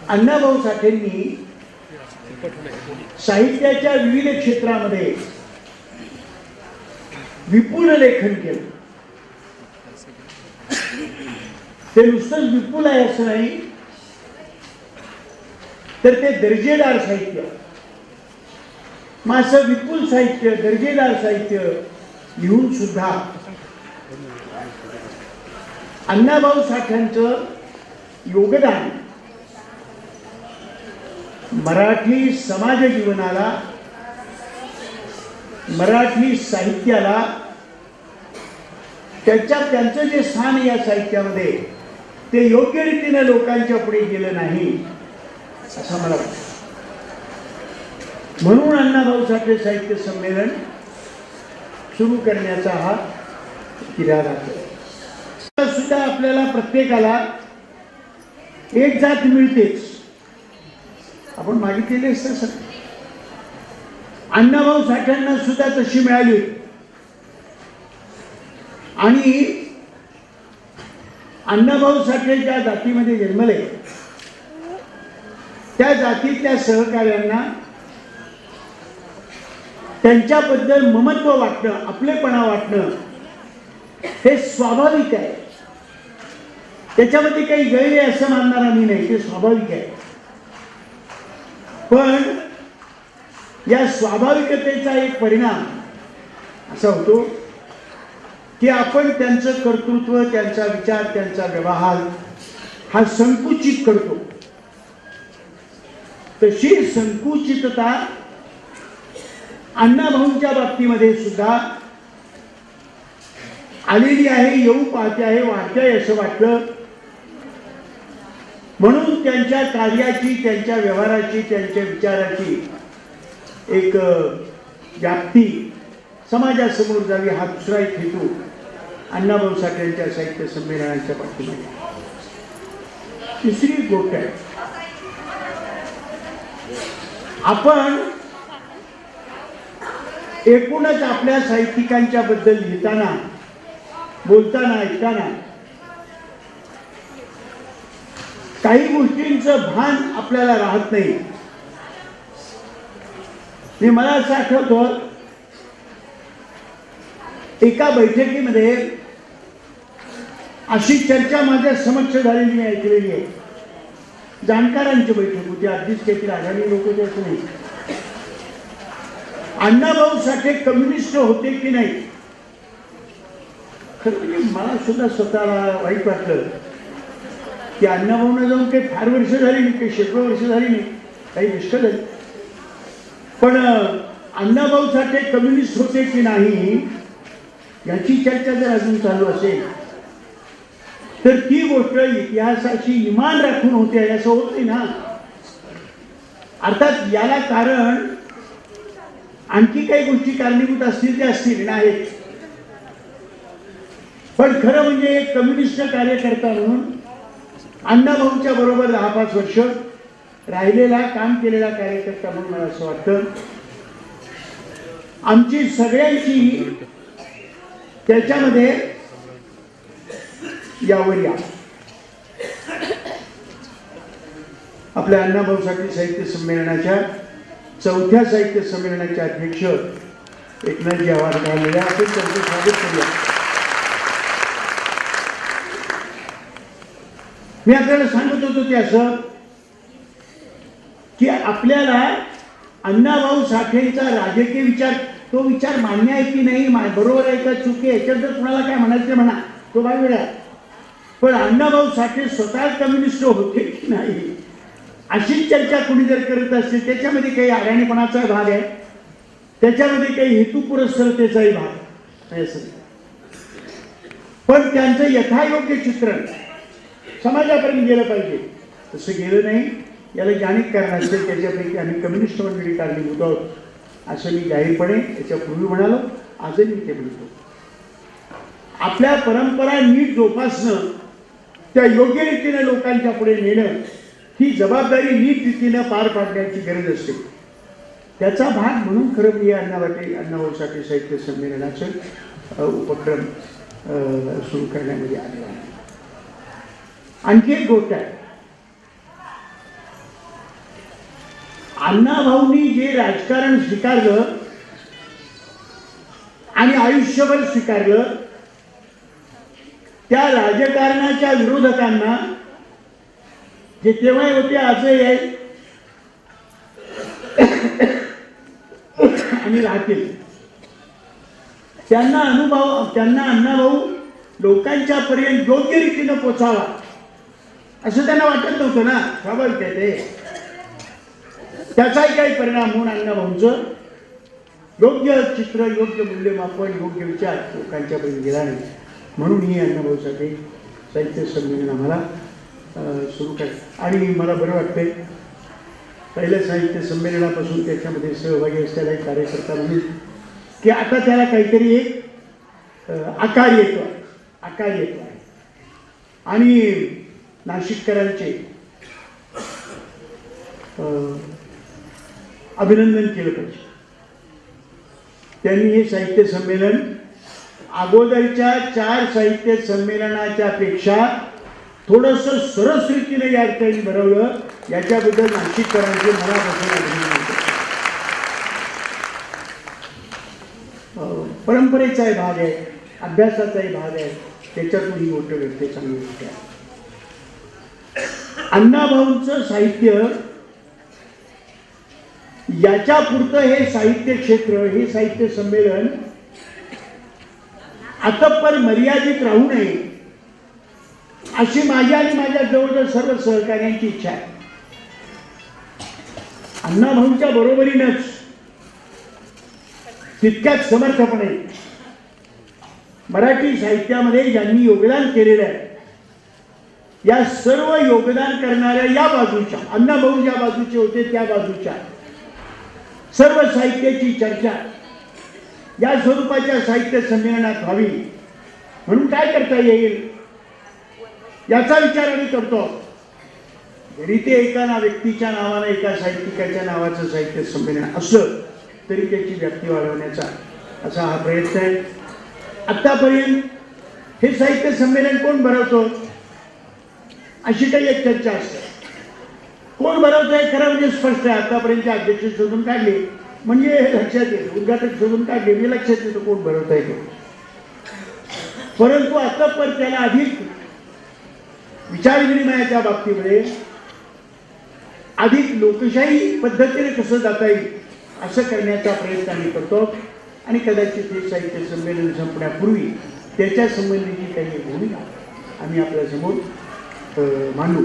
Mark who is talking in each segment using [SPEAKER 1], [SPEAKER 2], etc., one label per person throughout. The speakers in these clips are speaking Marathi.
[SPEAKER 1] अण्णाभाऊ साठेंनी साहित्याच्या विविध क्षेत्रामध्ये विपुल लेखन केलं. ते नुसतंच विपुल आहे असं नाही, तर ते दर्जेदार साहित्य. असं विपुल साहित्य, दर्जेदार साहित्य लिहून सुद्धा अण्णाभाऊ साठ्यांचं योगदान मराठी समाज जीवनाला, मराठी साहित्याला, त्यांचं जे स्थान या साहित्यामध्ये ते योग्य रीतीने लोकांच्या पुढे गेलं नाही असं मला वाटतं. म्हणून अण्णाभाऊ साठे साहित्य संमेलन सुरू करण्याचा हा इरादा केला. सुद्धा आपल्याला प्रत्येकाला एक जात मिळतेच, आपण मागितलेले असतं. अण्णाभाऊ साठ्यांना सुद्धा तशी मिळाली आणि अण्णाभाऊ साठे ज्या जातीमध्ये जन्मले त्या जातीतल्या सहकार्यांना त्यांच्याबद्दल ममत्व वाटणं, आपलेपणा वाटणं हे स्वाभाविक आहे. त्याच्यामध्ये काही गैर आहे असं मानणारा मी नाही, ते स्वाभाविक आहे. पण या स्वाभाविकतेचा एक परिणाम असा होतो की आपण त्यांचं कर्तृत्व, त्यांचा विचार, त्यांचा व्यवहार हा संकुचित करतो. तशी संकुचितता अण्णाभाऊंच्या बाबतीमध्ये सुद्धा आलेली आहे, येऊ पाहते आहे, वाढते आहे असं वाटलं. म्हणून त्यांच्या कार्याची, त्यांच्या व्यवहाराची, त्यांच्या विचाराची एक व्याप्ती समाजासमोर जावी हा दुसरा एक हेतू अण्णाभाऊ साठेंच्या साहित्य संमेलनाच्या पाठीमागे. तिसरी गोष्ट आहे, आपण एकूणच आपल्या साहित्यिकांच्या बद्दल लिहिताना, बोलताना, ऐकताना काही गोष्टींचं भान आपल्याला राहत नाही. मला असं आठवतं, एका बैठकीमध्ये अशी चर्चा माझ्या समक्ष झालेली मी ऐकलेली आहे. जाणकारांची बैठक होती, अगदीच काहीतरी आघाडी लोक होते असं नाही. अण्णाभाऊ साठे कम्युनिस्ट होते की नाही, खरं म्हणजे मला सुद्धा स्वतःला वाईट वाटलं की अण्णाभाऊंना जाऊन काही फार वर्ष झाली नाही, काही शेकडो वर्ष झाली नाही, काही निष्ठ झाली. पण अण्णाभाऊ साठे कम्युनिस्ट होते की नाही याची चर्चा जर अजून चालू असेल तर ती गोष्ट इतिहासाची इमान राखून होते असं होत नाही ना. अर्थात याला कारण आणखी काही गोष्टी कारणीभूत असतील ते असतील नाहीत, पण खरं म्हणजे एक कम्युनिस्ट कार्यकर्ता म्हणून अण्णाभाऊंच्या बरोबर 10-5 वर्ष राहिलेला, काम केलेला कार्यकर्ता म्हणून मला असं वाटतं आमची सगळ्यांची त्याच्यामध्ये यावर या. आपल्या अण्णाभाऊ साठे साहित्य संमेलनाच्या 4थ्या साहित्य संमेलनाचे अध्यक्ष एकनाथजी आव्हाड झालेले आपण त्यांचं स्वागत करूया. मी आपल्याला सांगत होतो ते असं की आपल्याला अण्णाभाऊ साठेंचा राजकीय विचार, तो विचार मान्य आहे की नाही, बरोबर आहे का चुकी आहे, याच्यात जर कुणाला काय म्हणायचं म्हणा, तो भाग वेगळा. पण अण्णाभाऊ साठे स्वतः कम्युनिस्ट होते की नाही अशी चर्चा कुणी जर करत असेल, त्याच्यामध्ये काही अडाणीपणाचा भाग आहे, त्याच्यामध्ये काही हेतुपुरस्सरतेचाही भाग आहे असं. पण त्यांचं यथायोग्य चित्रण समाजापर्यंत गेलं पाहिजे, तसं गेलं नाही. याला जाणीव कारण असेल, त्याच्यापैकी आम्ही कम्युनिस्ट मंडळी कारणीभूत आहोत असं मी जाहीरपणे याच्यापूर्वी म्हणालो, आजही मी ते म्हणतो. आपल्या परंपरा नीट जोपासणं, त्या योग्य रीतीने लोकांच्या पुढे नेणं, ही जबाबदारी नीट रीतीने पार पाडण्याची गरज असते. त्याचा भाग म्हणून खरं मी अण्णाभाऊ साठे साहित्य संमेलनाचं उपक्रम सुरू करण्यामध्ये आलेला आहे. आणखी एक गोष्ट आहे, अण्णाभाऊंनी जे राजकारण स्वीकारलं आणि आयुष्यभर स्वीकारलं, त्या राजकारणाच्या विरोधकांना, जे तेव्हा होते आजही आहेत आणि राहतील, त्यांना अण्णाभाऊ लोकांच्या पर्यंत योग्य रीतीनं पोचावा असं त्यांना वाटत नव्हतं ना. स्वाभाविक आहे ते. त्याचाही काही परिणाम होऊन अण्णाभाऊंचं योग्य चित्र, योग्य मूल्यमापन, योग्य विचार लोकांच्यापर्यंत गेला नाही. म्हणून ही अण्णाभाऊ साठे साहित्य संमेलन आम्हाला सुरू करायचं. आणि मला बरं वाटतंय पहिल्या साहित्य संमेलनापासून त्याच्यामध्ये सहभागी असलेला एक कार्यकर्ता म्हणून की आता त्याला काहीतरी एक आकार येतो आहे. आणि नाशिककरांचे अभिनंदन केलं पाहिजे. त्यांनी हे साहित्य संमेलन अगोदरच्या 4 साहित्य संमेलनाच्या पेक्षा थोडंसं सरस रीतीने या ठिकाणी भरवलं. याच्याबद्दल नाशिककरांचे मनापासून अभिनंदन करतो. परंपरेचाही भाग आहे, अभ्यासाचाही भाग आहे. त्याच्यातून ही गोष्ट घडते, चांगली गोष्ट आहे. अण्णाभाऊंचं साहित्य याच्या पुरतं हे साहित्य क्षेत्र, हे साहित्य संमेलन अतप्पर मर्यादित राहू नये अशी माझी आणि माझ्या जवळजवळ सर्व सहकार्यांची इच्छा आहे. अण्णाभाऊंच्या बरोबरीनंच तितक्याच समर्थपणे मराठी साहित्यामध्ये ज्यांनी योगदान केलेलं आहे, या सर्व योगदान करणाऱ्या या बाजूच्या, अण्णाभाऊ ज्या बाजूचे होते त्या बाजूच्या सर्व साहित्याची चर्चा या स्वरूपाच्या साहित्य संमेलनात व्हावी. म्हणून काय करता येईल याचा विचार आम्ही करतो. जरी ते एका व्यक्तीच्या नावानं, एका साहित्यिकाच्या नावाचं साहित्य संमेलन असलं तरी त्याची व्याप्ती वाढवण्याचा असा हा प्रयत्न आहे. आतापर्यंत हे साहित्य संमेलन कोण भरवतो अशी काही एक चर्चा असते. कोण भरवतंय खरं म्हणजे स्पष्ट आहे. आतापर्यंत अध्यक्ष शोधून काढले म्हणजे लक्षात येतं, उद्घाटक शोधून काढले म्हणजे लक्षात येतं कोण भरवतंय ते. परंतु आतापर्यंत त्याला अधिक विचारविनिमयाच्या बाबतीमध्ये अधिक लोकशाही पद्धतीने कसं जाता येईल असं करण्याचा प्रयत्न आम्ही करतो. आणि कदाचित हे साहित्य संमेलन संपण्यापूर्वी त्याच्या संबंधीची काही भूमिका आम्ही आपल्यासमोर मांडू.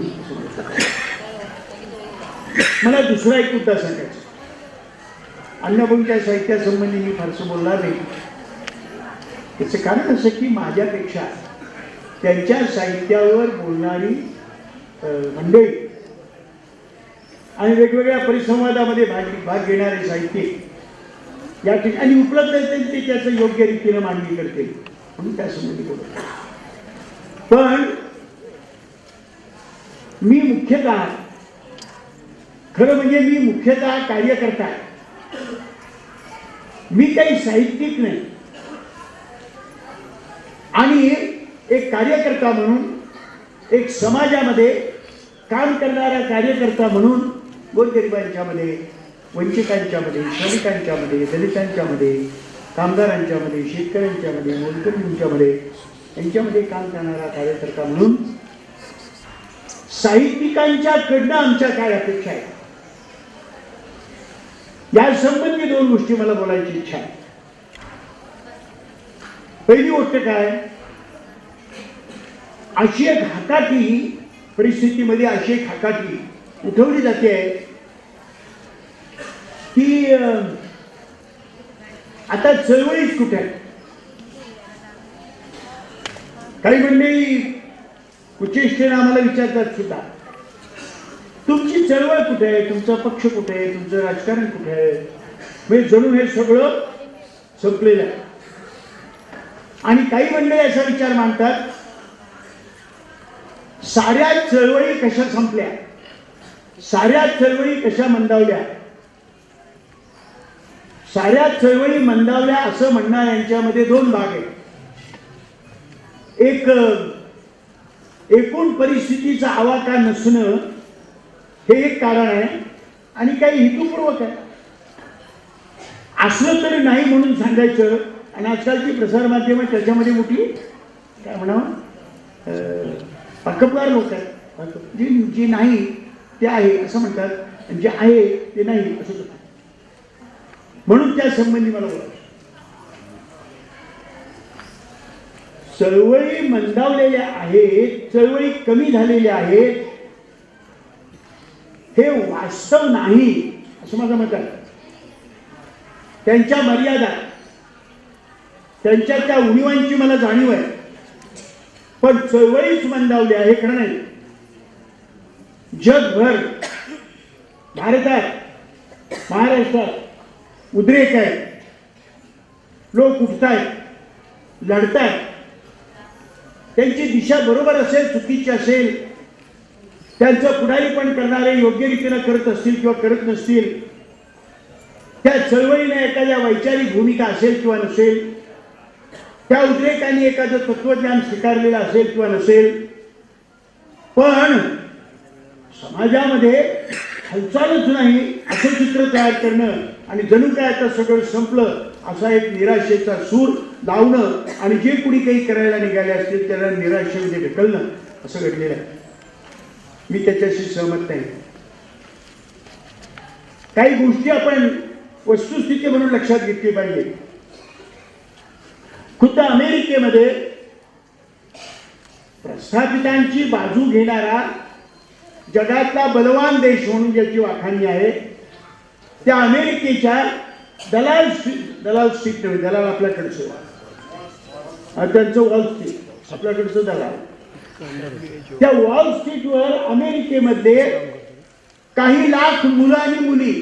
[SPEAKER 1] मला दुसरा एक मुद्दा सांगायचा. अण्णाभाऊंच्या साहित्यासंबंधी मी फारसं बोलणार नाही. त्याचं कारण असं की माझ्यापेक्षा त्यांच्या साहित्यावर बोलणारी मंडळी आणि वेगवेगळ्या परिसंवादामध्ये भाग घेणारे साहित्यिक या ठिकाणी उपलब्ध आहेत, ते त्याचं योग्य रीतीनं मांडणी करतील म्हणून त्यासंबंधी बोलतो. पण मी मुख्यतः, खरं म्हणजे मी मुख्यतः कार्यकर्ता आहे. मी काही साहित्यिक नाही. आणि एक कार्यकर्ता म्हणून, एक समाजामध्ये काम करणारा कार्यकर्ता म्हणून गोरगरिबांच्यामध्ये, वंचितांच्यामध्ये, श्रमिकांच्यामध्ये, दलितांच्यामध्ये, कामगारांच्यामध्ये, शेतकऱ्यांच्यामध्ये, मोलकरींच्यामध्ये, यांच्यामध्ये काम करणारा कार्यकर्ता म्हणून साहित्यिकांच्याकडनं आमच्या काय अपेक्षा आहे या संबंधी 2 गोष्टी मला बोलायची इच्छा आहे. पहिली गोष्ट काय, अशी एक हाकाटी परिस्थितीमध्ये अशी एक हाकाटी उठवली जाते की आता चळवळीच कुठे आहे. काही मंडळी कुचेष्टेने आम्हाला विचारतात सुद्धा, तुमची चळवळ कुठे आहे, तुमचा पक्ष कुठे आहे, तुमचं राजकारण कुठे आहे. म्हणजे जणू हे सगळं संपलेलं आहे. आणि काही मंडळी असा विचार मांडतात, साऱ्या चळवळी कशा संपल्या, साऱ्या चळवळी कशा मंदावल्या. साऱ्या चळवळी मंदावल्या असं म्हणणाऱ्यांच्यामध्ये 2 भाग आहेत. एक, एकूण परिस्थितीचा आवाका नसणं हे एक कारण आहे. आणि काही हेतुपूर्वक आहे. असलं तरी नाही म्हणून सांगायचं. आणि आजकालची प्रसारमाध्यमं त्याच्यामध्ये मोठी काय म्हणावं पक्कपगार लोक आहेत. जे नाही ते आहे असं म्हणतात, आणि जे आहे ते नाही असं म्हणतात. म्हणून त्या संबंधी मला बोलायचं. चळवळी मंदावलेल्या आहेत, चळवळी कमी झालेल्या आहेत, हे वास्तव नाही असं माझं मत आहे. त्यांच्या मर्यादा, त्यांच्या त्या उणीवांची मला जाणीव आहे, पण चळवळीच मंदावली आहे खरं नाही. जगभर, भारतात, महाराष्ट्रात उद्रेक आहे. लोक उठतायत, लढतायत. त्यांची दिशा बरोबर असेल, चुकीची असेल, त्यांचं पुढारी पण करणारे योग्य रीतीनं करत असतील किंवा करत नसतील, त्या चळवळीने एखाद्या वैचारिक भूमिका असेल किंवा नसेल, त्या उद्रेकाने एखादं तत्वज्ञान स्वीकारलेलं असेल किंवा नसेल, पण समाजामध्ये हालचालच नाही असं चित्र तयार करणं आणि जणू काय आता सगळं संपलं असा एक निराशेचा सूर लावणं आणि जे कुणी काही करायला निघाले असतील त्याला निराशेमध्ये ढकलणं असं घडलेलं आहे. मी त्याच्याशी सहमत नाही. काही गोष्टी आपण वस्तुस्थिती म्हणून लक्षात घेतली पाहिजे. खुद्द अमेरिकेमध्ये प्रस्थापितांची बाजू घेणारा जगातला बलवान देश म्हणून ज्याची वाखाणणी आहे, त्या अमेरिकेच्या दलाल स्ट्रीट नव्हे, दलाल आपल्याकडचं, त्यांचं वॉल स्ट्रीट आपल्याकडचं दलाल, त्या वॉल स्ट्रीटवर अमेरिकेमध्ये काही लाख मुलं आणि मुली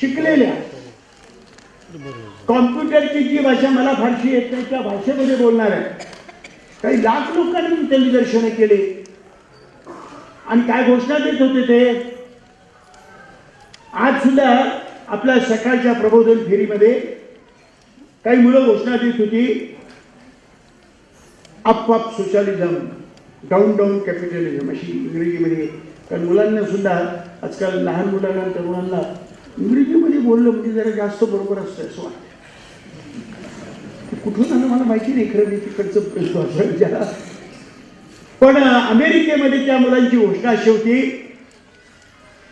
[SPEAKER 1] शिकलेल्या, कॉम्प्युटरची जी भाषा मला फारशी येत नाही त्या भाषेमध्ये बोलणार आहे, काही लाख लोकांनी त्यांनी दर्शनं केले. आणि काय घोषणा देत होते ते? आज सुद्धा आपल्या सकाळच्या प्रबोधन फेरीमध्ये काही मुलं घोषणा देत होती, up up socialism, down down capitalism अशी इंग्रजीमध्ये. कारण मुलांना सुद्धा आजकाल लहान मुलांना तरुणांना इंग्रजीमध्ये बोललं म्हणजे जरा जास्त बरोबर असतं असं वाटतं. कुठून आलं मला माहिती नाही खरं, मी तिकडचं विचारा. पण अमेरिकेमध्ये त्या मुलांची घोषणा अशी होती,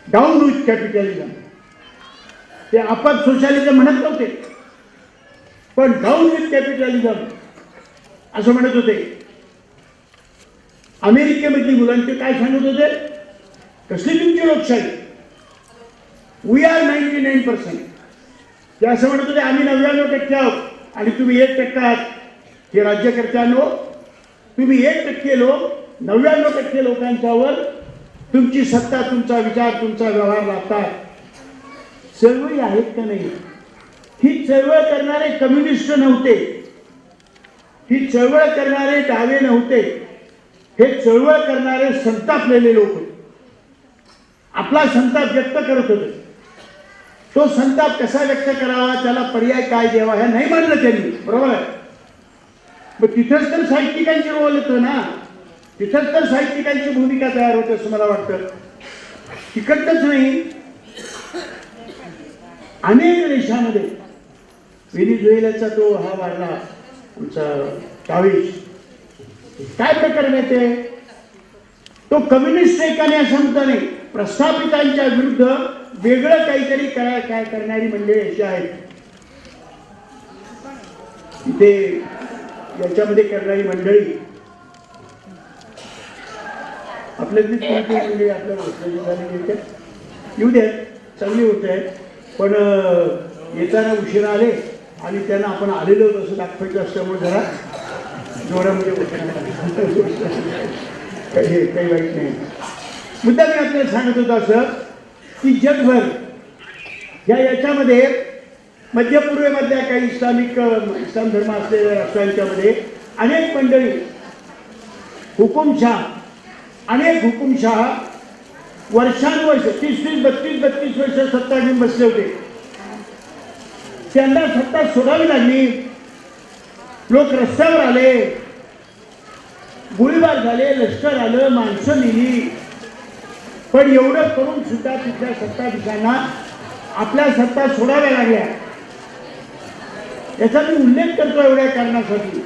[SPEAKER 1] डाऊन विथ कॅपिटलिझम. ते अप सोशलिझम म्हणत नव्हते, पण डाऊन विथ कॅपिटलिझम असं म्हणत होते. अमेरिकेमधली मुलांचे काय सांगत होते? कसली तुमची लोकशाही, वी आर 99%. ते असं म्हणत होते, आम्ही 99% आहोत आणि तुम्ही 1% आहात. हे राज्यकर्त्यांनो, तुम्ही 1% लोक 99% लोकांच्यावर तुमची सत्ता, तुमचा विचार, तुमचा व्यवहार लागतात. चळवळी आहेत का नाही? ही चळवळ करणारे कम्युनिस्ट नव्हते, ही चळवळ करणारे डावे नव्हते, हे चळवळ करणारे संतापलेले लोक होते. आपला संताप व्यक्त करत होते. तो संताप कसा व्यक्त करावा, त्याला पर्याय काय द्यावा हे नाही मानलं त्यांनी. बरोबर आहे. मग तिथंच तर साहित्यिकांची रोल येतो ना, तिथंच तर साहित्यिकांची भूमिका तयार होते असं मला वाटतं. तिकडतच नाही, अनेक देशामध्ये व्हेनेझुएलाचा तो हा वाढला आमचा टावेश, काय प्रकरण आहे ते? तो कम्युनिस्ट एकाने असं म्हणता नाही, प्रस्थापितांच्या विरुद्ध वेगळं काहीतरी काय करणारी मंडळी अशी आहेत. इथे याच्यामध्ये करणारी मंडळी आपल्यातली कोणती मंडळी आपल्याला येऊ द्या, चांगली होत आहे. पण येताना उशिरा आले आणि त्यांना आपण आलेलो असं दाखवायचं असल्यामुळे जरा जोरामध्ये काही वाईट नाही. मुद्दा मी आपल्याला सांगत होतो असं की जगभर याच्यामध्ये मध्यपूर्वेमधल्या काही इस्लाम धर्म असलेल्या राष्ट्रांच्यामध्ये अनेक मंडळी हुकुमशाह, अनेक हुकुमशाह वर्षानुवर्ष 30-32 वर्ष सत्ता घेऊन बसले होते. त्यांना सत्ता सोडावी लागली. लोक रस्त्यावर आले, गोळीबार झाले, लष्कर आलं, माणसं नेली. पण एवढं करून सुद्धा तिथल्या सत्ताधीशांना आपल्या सत्ता सोडाव्या लागल्या. याचा मी उल्लेख करतो एवढ्या कारणासाठी.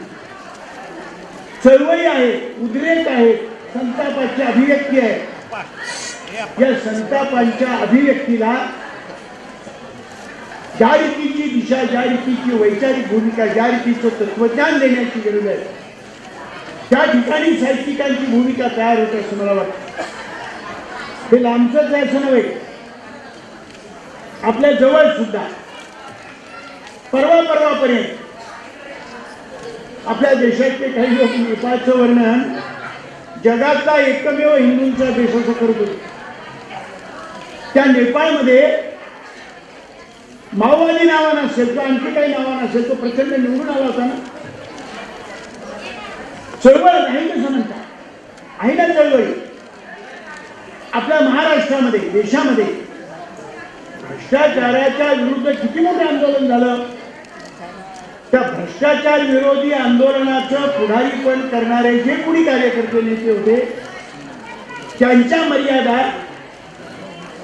[SPEAKER 1] चळवळी आहे, उद्रेक आहे, संतापाची अभिव्यक्ती आहे. या संतापांच्या अभिव्यक्तीला ज्या रीतीची दिशा, ज्या रीतीची वैचारिक भूमिका, ज्या रीतीचं तत्वज्ञान देण्याची गरज आहे, त्या ठिकाणी साहित्यिकांची भूमिका तयार होते असं मला वाटतं. हे लांबचंच आहे असं नव्हे, आपल्या जवळ सुद्धा परवापर्यंत आपल्या देशातले काही लोक नेपाळचं वर्णन जगातला एकमेव हिंदूंचा देश असं करत होते. त्या नेपाळमध्ये माओवादी नावा नसेल, तो आणखी काही नावा नसेल, तो प्रचंड निवडून आला होता ना. चळवळ नाही कसं म्हणतात, आहे ना चळवळी. आपल्या महाराष्ट्रामध्ये, देशामध्ये भ्रष्टाचाराच्या विरुद्ध किती मोठं आंदोलन झालं. त्या भ्रष्टाचार विरोधी आंदोलनाचं पुढारीपण करणारे जे कोणी कार्यकर्ते नेते होते, त्यांच्या मर्यादा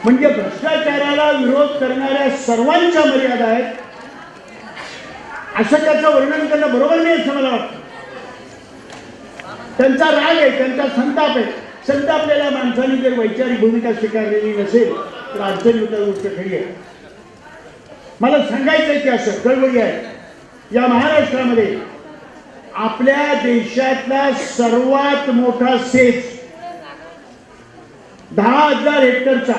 [SPEAKER 1] म्हणजे भ्रष्टाचाराला विरोध करणाऱ्या सर्वांच्या मर्यादा आहेत, असं त्याचं वर्णन करणं बरोबर नाही असं मला वाटतं. त्यांचा राग आहे, त्यांचा संताप आहे. संतापलेल्या माणसाने जर वैचारिक भूमिका स्वीकारलेली नसेल तर अडचणी होता गोष्ट खरी आहे. मला सांगायचं की असं चळवळी आहे. या महाराष्ट्रामध्ये आपल्या देशातला सर्वात मोठा सेज 10,000 हेक्टरचा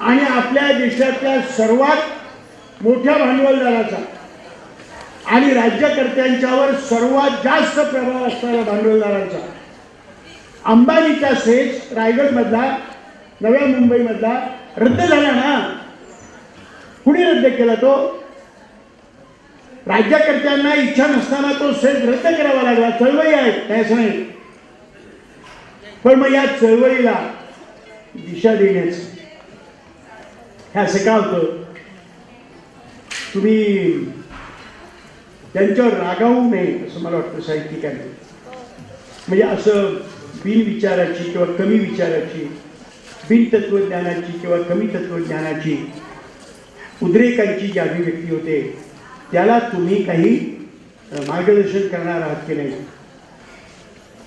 [SPEAKER 1] आणि आपल्या देशातल्या सर्वात मोठ्या भांडवलदाराचा आणि राज्यकर्त्यांच्यावर सर्वात जास्त प्रभाव असणाऱ्या भांडवलदारांचा अंबानीचा सेज रायगडमधला, नव्या मुंबईमधला रद्द झाला ना. कुणी रद्द केला तो? राज्यकर्त्यांना इच्छा नसताना तो सेज रद्द करावा लागला. चळवळी आहे त्याच नाही. पण मग या चळवळीला दिशा देण्याचं हे असं का होतं? तुम्ही त्यांच्यावर रागावू नये असं मला वाटतं साहित्यिकांनी. म्हणजे असं बिनविचाराची किंवा कमी विचाराची, बिन तत्वज्ञानाची किंवा कमी तत्वज्ञानाची उद्रेकांची जी अभिव्यक्ती होते त्याला तुम्ही काही मार्गदर्शन करणार आहात की नाही?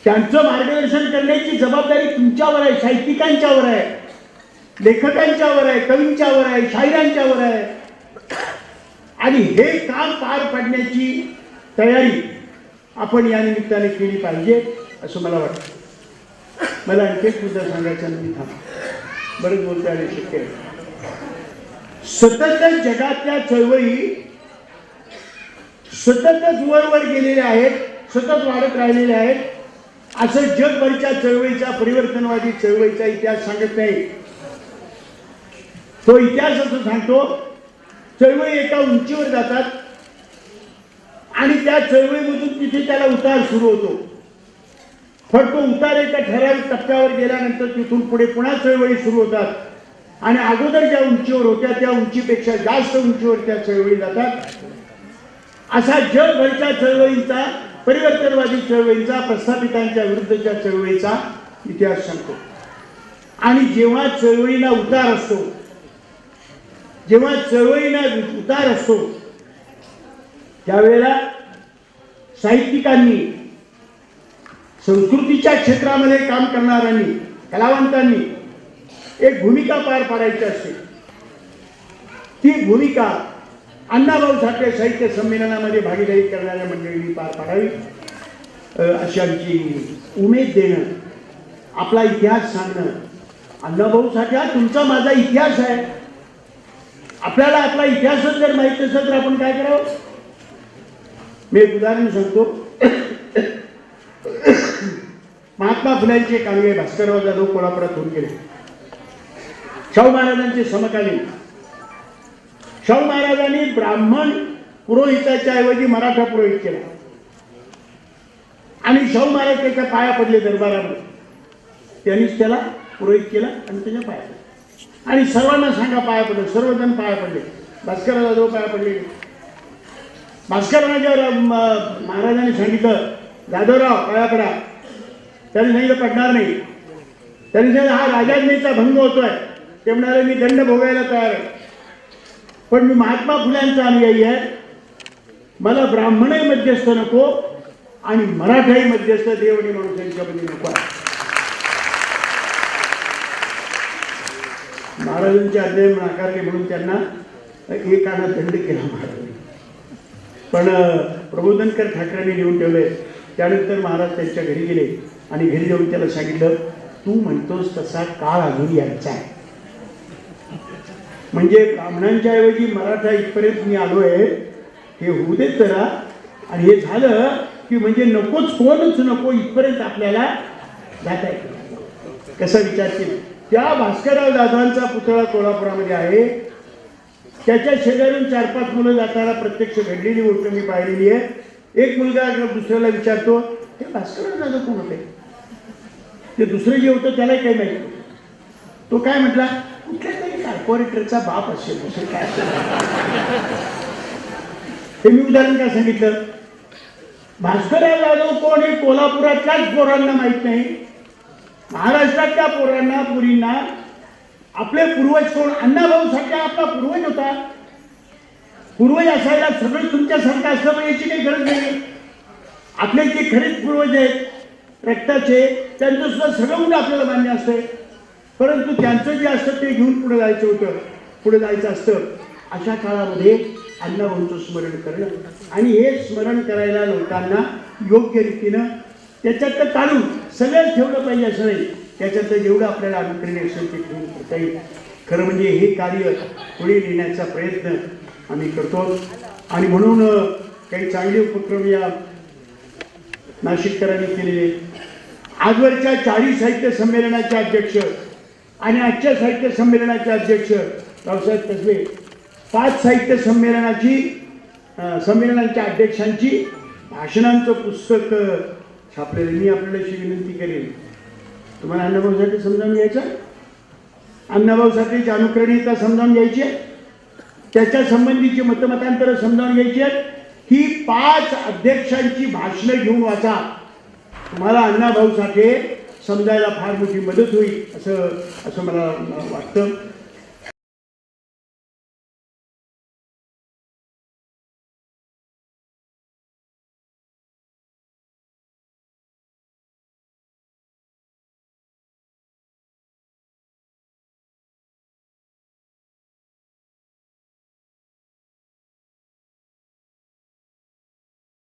[SPEAKER 1] त्यांचं मार्गदर्शन करण्याची जबाबदारी तुमच्यावर आहे, साहित्यिकांच्यावर आहे, लेखकांच्यावर आहे, कवींच्यावर आहे, शाहिरांच्यावर आहे. आणि हे काम पार पाडण्याची तयारी आपण या निमित्ताने केली पाहिजे असं मला वाटतं. मला आणखी एक मुद्दा सांगायचा नाही, थांब बरंच बोलता आले शक्य आहे. सतत जगातल्या चळवळी सततच वर गेलेल्या आहेत, सतत वाढत राहिलेल्या आहेत. असं जगभरच्या चळवळीचा, परिवर्तनवादी चळवळीचा इतिहास सांगत नाही. तो इतिहास असं सांगतो चळवळी एका उंचीवर जातात आणि त्या चळवळीमधून तिथे त्याला उतार सुरू होतो. पण तो उतार एका ठराविक टप्प्यावर गेल्यानंतर तिथून पुढे पुन्हा चळवळी सुरू होतात आणि अगोदर ज्या उंचीवर होत्या त्या उंचीपेक्षा जास्त उंचीवर त्या चळवळी जातात. असा जगभरच्या चळवळींचा, परिवर्तनवादी चळवळींचा, प्रस्थापितांच्या विरुद्धच्या चळवळीचा इतिहास सांगतो. आणि जेव्हा चळवळीला उतार असतो, जेव्हा चळवळीला उतार असतो त्यावेळेला साहित्यिकांनी, संस्कृतीच्या क्षेत्रामध्ये काम करणाऱ्यांनी, कलावंतांनी एक भूमिका पार पाडायची असते. ती भूमिका अण्णाभाऊ साठे साहित्य संमेलनामध्ये भागीदारी करणाऱ्या मंडळींनी पार पाडावी अशी आमची उमेद देणं, आपला इतिहास सांगणं. अण्णाभाऊ साठे हा तुमचा माझा इतिहास आहे. आपल्याला आपला इतिहासच जर माहित नसेल तर आपण काय करावं? मी एक उदाहरण सांगतो. महात्मा फुल्यांचे कालवे भास्करराव जाधव कोल्हापुरात होऊन गेले. शाहू महाराजांचे समकालीन. शाहू महाराजांनी ब्राह्मण पुरोहिताच्या ऐवजी मराठा पुरोहित केला आणि शाहू महाराज त्याच्या पाया पडले दरबारामध्ये. त्यांनीच त्याला पुरोहित केला आणि त्याच्या पाया पडले. आणि सर्वांना सांगा पाया पडले. सर्वजण पाया पडले. भास्करराव जाधव पाया पडले. भास्करराव महाराजांनी सांगितलं जाधवराव पाया पडा. त्यांनी सांगितलं पडणार नाही. त्यांनी सांगितलं हा राजाज्ञेचा भंग होतोय. ते म्हणाले मी दंड भोगायला तयार आहे, पण मी महात्मा फुल्यांचा अनुयायी आहे. मला ब्राह्मणही मध्यस्थ नको आणि मराठाही मध्यस्थ देव आणि माणूस यांच्यामध्ये नको आहे. महाराजांची आज्ञा नाकारली म्हणून त्यांना एकाना दंड केला महाराजांनी. पण प्रबोधनकर ठाकरेंनी लिहून ठेवले. त्यानंतर महाराज त्यांच्या घरी गेले आणि घरी जाऊन त्याला सांगितलं तू म्हणतोस तसा काळ अजून यायचा आहे. म्हणजे ब्राह्मणांच्या ऐवजी मराठा इथपर्यंत मी आलोय, हे होऊ देत जरा. आणि हे झालं की म्हणजे नकोच, कोणच नको, इथपर्यंत आपल्याला जाता येईल. कसा विचार केला. त्या भास्करराव जाधवांचा पुतळा कोल्हापुरामध्ये आहे. त्याच्या शेजारून 4-5 मुलं जाताना प्रत्यक्ष घडलेली गोष्ट मी पाहिलेली आहे. एक मुलगा दुसऱ्याला विचारतो हे भास्करराव जाधव कोण होते. ते दुसरं जे होतं त्याला काही माहिती. तो काय म्हटला कुठल्या तरी कॉर्पोरेटरचा बाप असेल, दुसरं काय असेल. हे मी उदाहरण काय सांगितलं. भास्करराव जाधव कोण हे कोल्हापुरातल्याच पोरांना माहित नाही. महाराष्ट्रातल्या पोरांना पुरींना आपले पूर्वज कोण. अण्णाभाऊ सारखा आपला पूर्वज होता. पूर्वज असायला सगळं तुमच्यासारखं असलं म्हणजे याची काही गरज नाही. आपले जे खरेच पूर्वज आहेत रक्ताचे, त्यांचं सुद्धा सगळं गुण आपल्याला मान्य असते. परंतु त्यांचं जे असतं ते घेऊन पुढे जायचं होतं, पुढे जायचं असतं. अशा काळामध्ये अण्णाभाऊंचं स्मरण करणं आणि हे स्मरण करायला लोकांना योग्य रीतीनं त्याच्यात काढून सगळं ठेवलं पाहिजे असं नाही. त्याच्यात जेवढं आपल्याला अनुकरणे असेल ते ठेवून करता येईल. खरं म्हणजे हे कार्य पुढे नेण्याचा प्रयत्न आम्ही करतो. आणि म्हणून काही चांगले उपक्रम या नाशिककरांनी केलेले. आजवरच्या 40 साहित्य संमेलनाचे अध्यक्ष आणि आजच्या साहित्य संमेलनाचे अध्यक्ष रावसाहेब कसबे, 5 साहित्य संमेलनांच्या अध्यक्षांची भाषणांचं पुस्तक छापलेलं. मी आपल्याला अशी विनंती करेन, तुम्हाला अण्णाभाऊ साठे समजावून घ्यायचं, अण्णाभाऊ साठेची अनुकरणीयता समजावून घ्यायची आहे, त्याच्या संबंधीची मतमतांतरं समजावून घ्यायची आहेत. ही 5 अध्यक्षांची भाषणं घेऊन वाचा. तुम्हाला अण्णाभाऊ साठे समजायला फार मोठी मदत होईल असं मला वाटतं.